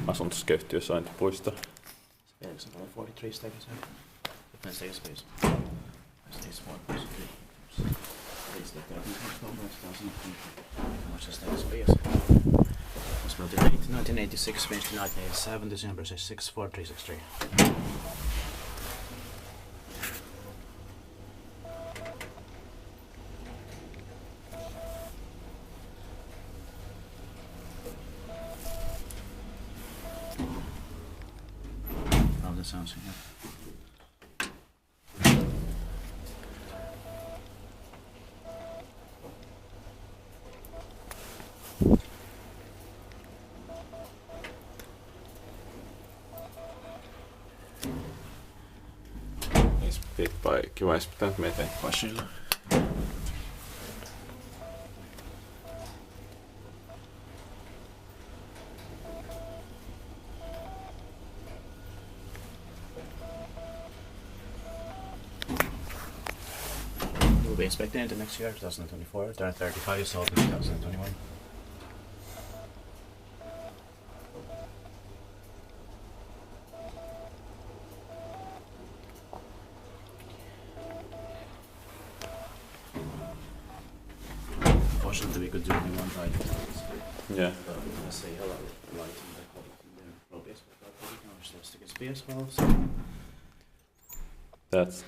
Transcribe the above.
asuntoskeittiösointipuisto. Sibeliuksenväylä 43 stycken. Det finns egen space. Det är smart. Was built in 1986, finished in 1987, December 64363. Oh, that sounds good. Kiva, jos pitää meitä Varsågod. We'll be inspecting into next year, 2024. Turn 35 years old in 2021. Unfortunately, we could do only one ride. Yeah. Let's say hello, light and the probably we can stick a spear as well. So. That's